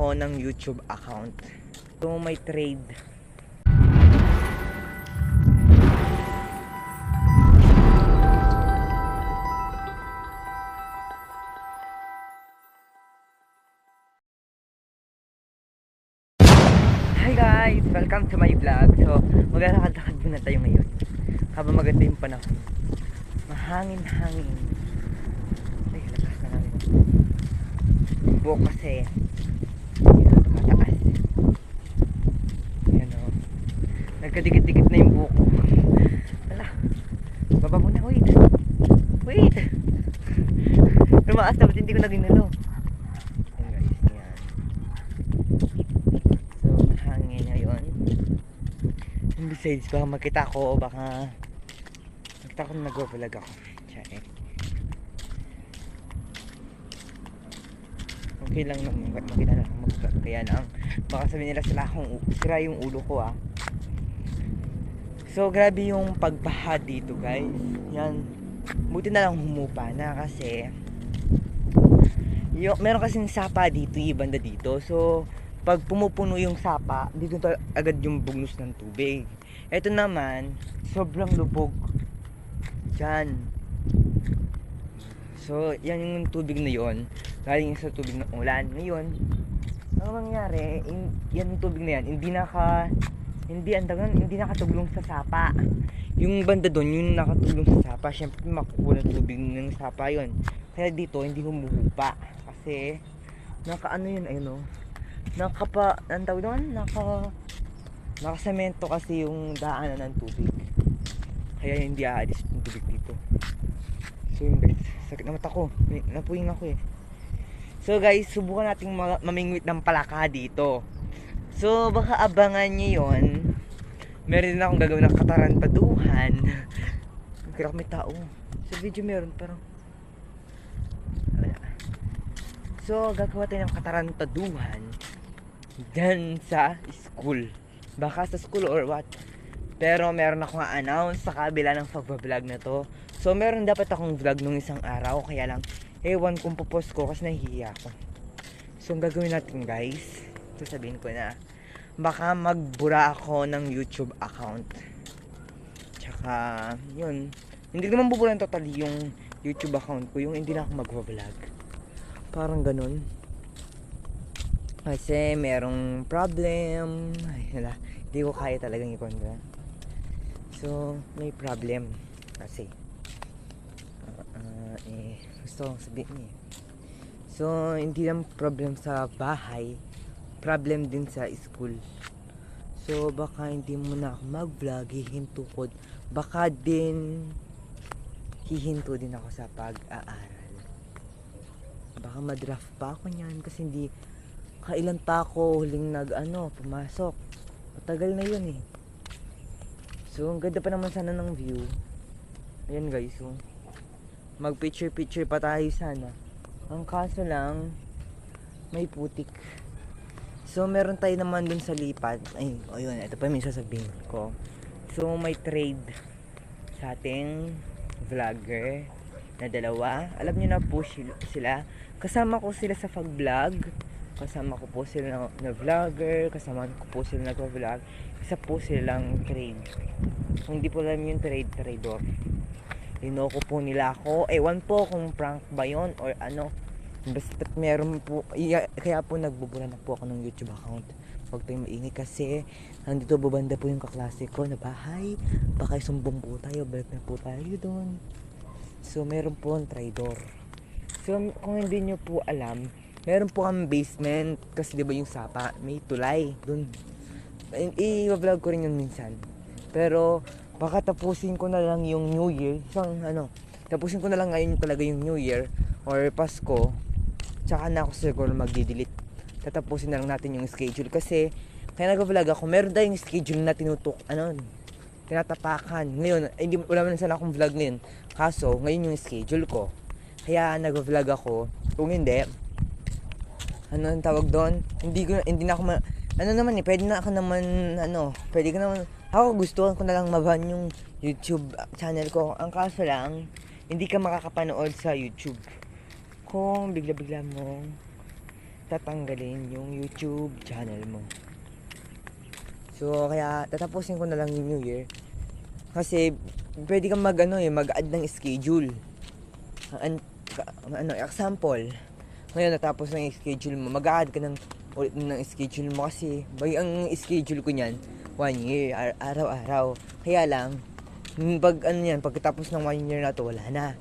ako ng YouTube account. So may trade. Hi guys! Welcome to my vlog. So maglalakad-lakad muna tayo ngayon habang maganda yung panahon. Mahangin-hangin. Ay, lakas na namin. Buhok kasi yun, tumataas. Yan o. Nagkadikit-dikit na yung buhok ko. Wala. Baba muna. Wait. Wait. Lumaas na ba't hindi ko naging nalo. Yan guys. Yan. So mahangin ngayon. And besides, baka makita ko o baka makita ko na nag-vlog ako. Check. Okay lang naman makita na akong mag-vlog. Kaya lang baka sabihin nila sira yung ulo ko ah. So grabe yung pagbaha dito guys. Yan. Buti na lang humupa na kasi meron kasing sapa dito, ibanda dito. So pag pumupuno yung sapa, dito agad yung bugnos ng tubig. Ito naman, sobrang lubog. Diyan. So yan yung tubig na yon, galing sa tubig ng ulan. Ngayon, ang mangyari, yan yung tubig na yan, hindi nakatulong sa sapa. Yung banda doon, yung nakatulong sa sapa, syempre makukuha ng tubig ng sapa yon. Kaya dito, hindi humuhupa. Kasi, nakaano yun, ayun o. Ang tawag doon, nakasemento kasi yung daanan ng tubig. Kaya hindi aalis yung tubig dito. So yun guys, sakit na mata ko. Napuwing ako eh. So guys, subukan nating mamingwit ng palaka dito. So baka abangan nyo yun. Meron din akong gagawin ng katarantaduhan. Kaya may tao. Sa video meron parang wala. So gagawa tayo ng katarantaduhan dyan sa school. Baka sa school or what. Pero meron akong announce sa kabila ng pagbablog na to. So meron dapat akong vlog nung isang araw. Kaya lang ewan kung popost ko kasi nahihiya ako. So ang gagawin natin guys, sasabihin ko na baka magbura ako ng YouTube account. Tsaka yun, hindi naman bubura totally yung YouTube account ko, yung hindi na ako magbablog. Parang ganun. Kasi merong problem. Ay, wala. Hindi ko kaya talagang i-control. So, may problem. Kasi gusto kong sabihin eh. So, hindi lang problem sa bahay, problem din sa school. So, baka hindi mo na ako mag-vlog, hihinto ko. Baka din hihinto din ako sa pag-aaral. Baka madraft pa ako niyan kasi hindi kailan pa ako huling pumasok. Matagal na yun eh. So, ang ganda pa naman sana ng view. Ayan guys, so mag picture pa tayo sana. Ang kaso lang, may putik. So, meron tayo naman dun sa lipat. Ay, ayun, ito pa yung sasabihin ko. So, may trade sa ating vlogger na dalawa. Alam nyo na po sila. Kasama ko sila sa pag-vlog. Kasama ko po sila na vlogger. Kasama ko po sila nag-vlog. Isa po silang trade. Kung hindi po alam yung trader. Linoko po nila ako. Ewan po kung prank ba yun or ano. Basta meron po. Kaya po nagbubura na po ako ng YouTube account. Huwag tayong maingay kasi nandito babanda po yung kaklase ko na bahay. Baka sumbong po tayo. Balik na po tayo doon. So meron po ang trader. So kung hindi nyo po alam, meron po kang basement. Kasi diba yung sapa, may tulay doon. I-vlog ko rin yun minsan. Pero baka tapusin ko na lang yung New Year. Tapusin ko na lang ngayon talaga yung New Year or Pasko. Tsaka na ako siguro mag-delete. Tatapusin na lang natin yung schedule. Kasi kaya nag-vlog ako, meron tayong schedule na tinatapakan. Ngayon, wala man sana akong vlog ngayon. Kaso, ngayon yung schedule ko. Kaya nag-vlog ako. Kung hindi, ano ang tawag doon? Hindi na ako ako gusto ko na lang maban yung YouTube channel ko. Ang kaso lang, hindi ka makakapanood sa YouTube kung bigla-bigla mo tatanggalin yung YouTube channel mo. So kaya tatapusin ko na lang yung New Year. Kasi pwede kang mag-add ng schedule. Example, ngayon natapos na yung schedule mo, mag-add ka ulit ng schedule mo kasi ang schedule ko niyan 1 year, araw-araw. Kaya lang, pagkatapos ng 1 year na to, wala na.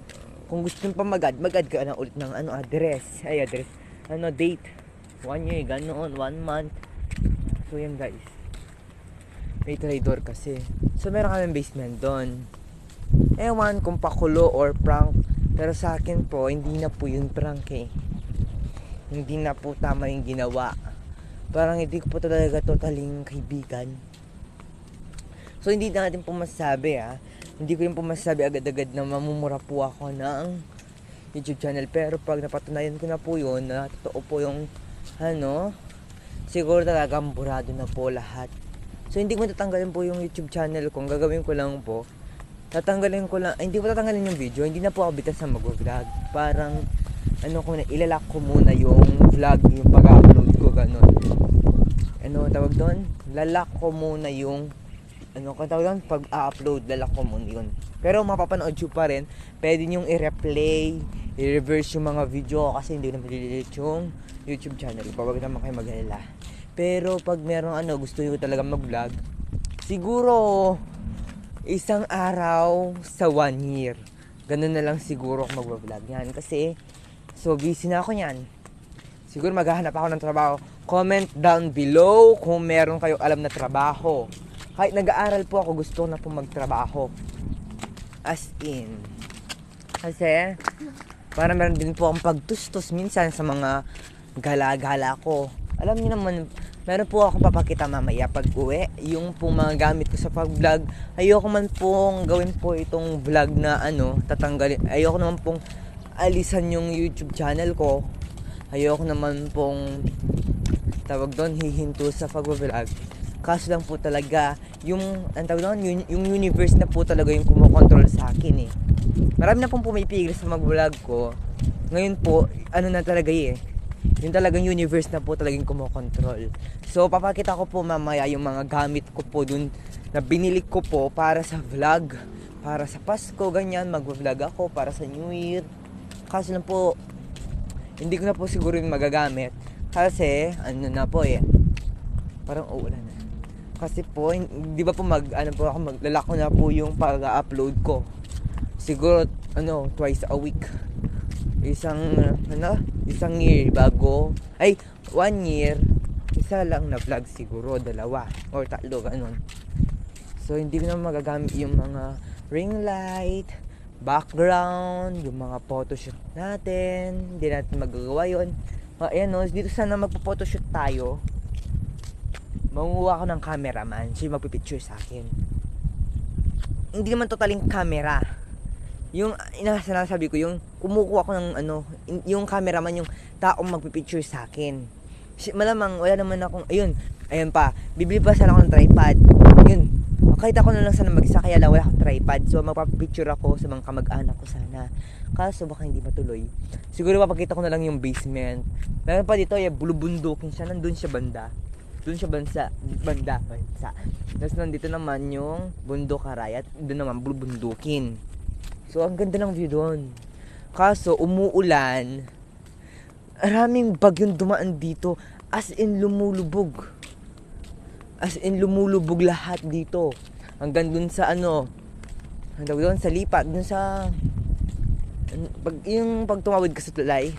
Kung gusto mo pa mag-add ka na ulit ng address, date, 1 year, ganoon, 1 month. So yan guys, may traitor kasi. So meron kaming basement doon. Ewan kung pakulo or prank, pero sa akin po, hindi na po yun prank eh. Hindi na po tama yung ginawa. Parang hindi ko po talaga totaling kaibigan. So hindi natin po masasabi Hindi ko yung po masasabi agad-agad na mamumura po ako ng YouTube channel. Pero pag napatunayan ko na po yun, na totoo po yung siguro talaga burado na po lahat. So hindi ko tatanggalin po yung YouTube channel ko. Ang gagawin ko lang po, hindi ko tatanggalin yung video, hindi na po ako bitas na mag-vlog. Parang ilalak ko muna yung vlog, yung pag-upload ko, ganun. Tawag doon? Lalak ko muna yung pag-upload, lalak ko muna yun. Pero mapapanood nyo pa rin, pwede nyong i-replay, i-reverse yung mga video kasi hindi na maliliit yung YouTube channel ko. Wag naman kayo mag-alala. Pero pag merong gusto nyo talaga mag-vlog, siguro isang araw sa 1 year. Ganun na lang siguro ako mag-vlog yan. Kasi, so busy na ako yan. Siguro maghahanap ako ng trabaho. Comment down below kung meron kayo alam na trabaho. Kahit nag-aaral po ako, gusto na po magtrabaho. As in. Kasi, para meron din po akong pagtustos minsan sa mga gala-gala ko. Alam niyo naman, meron po akong papakita mamaya pag uwi. Yung pong mga gamit ko sa pag-vlog. Ayoko man pong gawin po itong vlog na tatanggalin. Ayoko naman pong alisan yung YouTube channel ko. Ayoko naman pong hihinto sa pag-vlog. Kaso lang po talaga, yung universe na po talaga yung kumokontrol sa akin eh. Marami na pong pumipigil sa mag-vlog ko. Ngayon po, na talaga yung talagang universe na po talagang kumokontrol. So papakita ko po mamaya yung mga gamit ko po dun na binili ko po para sa vlog, para sa Pasko, ganyan, mag-vlog ako para sa New Year. Kaso lang po, hindi ko na po siguro yung magagamit kasi parang uulan na. Kasi po, di ba po maglalako na po yung pag-upload ko. Siguro twice a week. Isang year bago 1 year, isa lang na vlog siguro, 2 or 3, ganun. So hindi ko na magagamit yung mga ring light, background, yung mga photoshoot natin. Hindi natin magagawa yun. Dito sana magpo-photoshoot tayo. Manguha ako ng cameraman, siya magpipicture sa akin. Hindi naman totaling camera. Yung sinasabi ko, yung kumukuha ko ng yung cameraman, yung taong magpipicture sa akin. Malamang wala naman akong ayun pa, bibili pa sana ako ng tripod. Yun, kahit ako na lang sana mag-isa, kaya lang wala akong tripod. So magpapicture ako sa mga kamag-anak ko sana. Kaso baka hindi matuloy. Siguro papakita ko na lang yung basement. Meron pa dito, bulubundukin siya, nandun siya banda. Doon siya banda. Tapos nandito naman yung bundok Arayat, doon naman bulubundukin. So ang ganda ng view doon. Kaso umuulan. Maraming bagyong dumaan dito. As in lumulubog lahat dito. Hanggang dun sa doon sa lipat, dun sa yung pag tumawid ka sa tulay.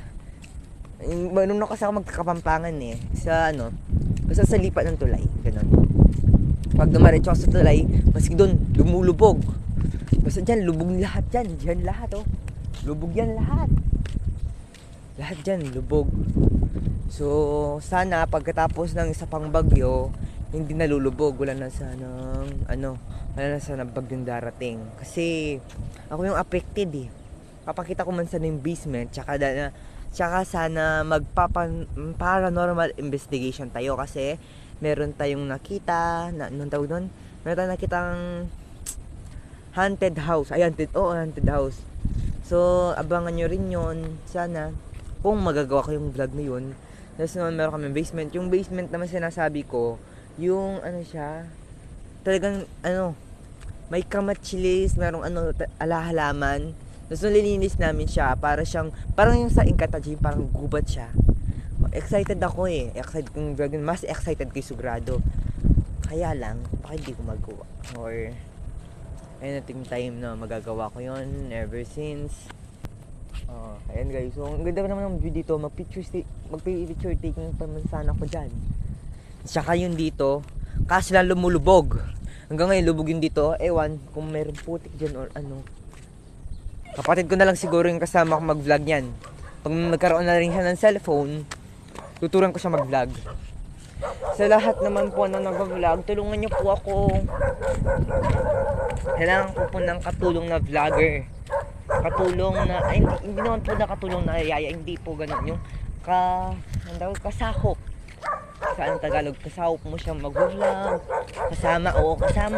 Marunong kasi ako magkakapampangan basta sa lipat ng tulay, ganun. Pag dumaretso ako sa tulay, maski doon lumulubog. Basta dyan, lubog lahat dyan. Dyan lahat, lubog yan lahat. Lahat dyan, lubog. So, sana pagkatapos ng isa pang bagyo, hindi nalulubog. Wala na sana bagyong darating. Kasi, ako yung affected eh. Papakita ko man sana yung basement, tsaka sana paranormal investigation tayo kasi meron tayong nakita anong tawag doon? Meron tayong nakitang haunted house. Haunted house. So abangan nyo rin yon. Sana kung magagawa ko yung vlog na yun, Tapos naman meron kami basement. Yung basement naman sinasabi ko, yung ano siya, talagang ano, may kamachilis, merong ano, alahalaman. Tapos nililinis namin siya, para siyang, parang yung sa Inkataji, parang gubat siya. Excited ako eh. Excited kong gagawin. Mas excited kay Sugrado. Kaya lang, bakit hindi ko magawa? Or, ayun nating time na magagawa ko yon ever since. Ayan guys. So, ang ganda naman ng view dito. Mag-picture taking pa man sana ko dyan. Tsaka yun dito, kaso lang lumulubog. Hanggang ngayon, lubog yun dito. Ewan, kung meron putik dyan or ano. Kapatid ko na lang siguro yung kasama ko mag-vlog yan. Pag nagkaroon na rin siya ng cellphone, tuturuan ko siya mag-vlog. Sa lahat naman po na nag-vlog, tulungan niyo po ako. Kailangan ko po ng katulong na vlogger. Katulong na, ay, hindi naman po nakatulong na yaya, hindi po ganun. Yung kasahop. Sa ang Tagalog, kasahop mo siya mag-vlog. Kasama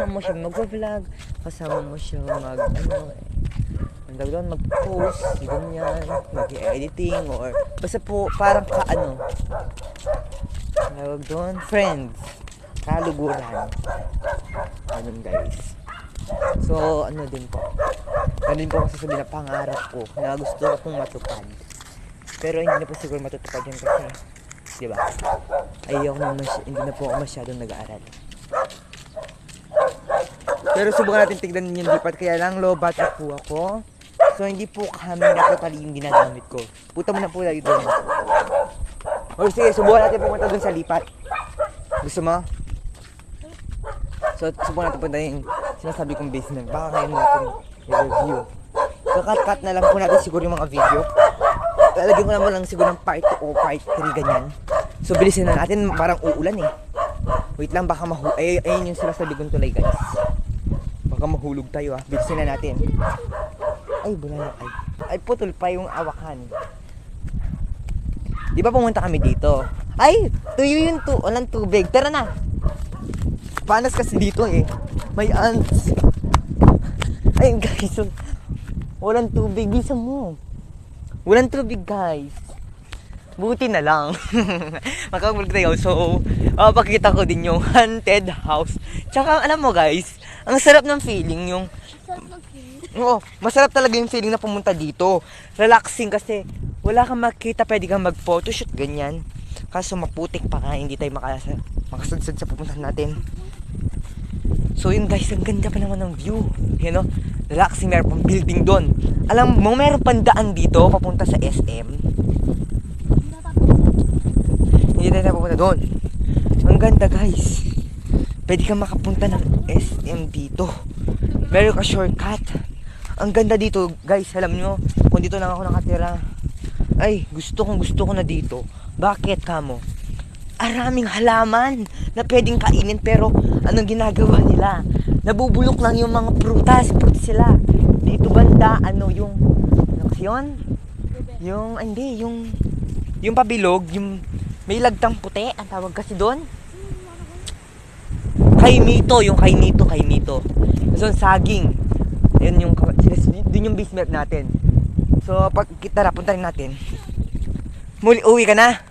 mo siya mag-vlog. Kasama mo siya mag-post, ganyan, mag-editing, or basta po parang tawag doon, friends, kaluguran. Ganun guys. So, ano din po kasi sabi na pangarap ko na gusto ko pong matupad. Pero hindi na po siguro matutupad yan kasi, di ba? Hindi na po ako masyadong nag-aaral. Pero subukan natin tignan yung lipat, kaya lang low battery po ako. So, hindi po camera totally yung ginagamit ko. Puta mo na po tayo doon. O sige, subukan natin pumunta doon sa lipat. Gusto mo? So, subukan natin punta yung sinasabi kong basement. Baka ngayon natin i-review. So, cut na lang po natin siguro yung mga video. Lalagyan ko naman lang siguro ng part 2 o part 3 ganyan. So, bilisin na natin. Parang uulan eh. Wait lang, baka ayun yung sinasabi kong tulay guys. Baka mahulog tayo ah. Bilisin na natin. Ay, bulala ay. Ay, putol pa yung awakan. Di ba pumunta kami dito? Ay, tuyo yung walang tubig. Tara na. Panas kasi dito eh. May ants. Ay, guys. Walang tubig. Bisa mo. Walang tubig, guys. Buti na lang. Makakagulag tayo. So, pakita ko din yung haunted house. Tsaka, alam mo guys, ang sarap ng feeling yung... Oo, masarap talaga yung feeling na pumunta dito. Relaxing kasi wala kang makita, pwede kang mag-photoshoot, ganyan. Kaso maputik pa nga, hindi tayo makasadsad sa pupuntahan natin. So yun guys, ang ganda pa naman ng view. You know, relaxing, meron pang building doon. Alam mo, meron pang daan dito, papunta sa SM. Hindi tayo napupunta doon. Ang ganda guys. Pwede kang makapunta ng SM dito. Meron ka shortcut. Ang ganda dito guys, alam nyo, kung dito lang ako nakatira, ay gusto ko na dito. Bakit kamo? Araming halaman na pwedeng kainin, pero anong ginagawa nila? Nabubulok lang yung mga prutas sila. Dito banda, yung yun? Yung pabilog, yung may lagtang puti, ang tawag kasi doon. Kaimito. So, saging. Yun yung basement natin. So, pag kita punta rin natin. Uwi ka na?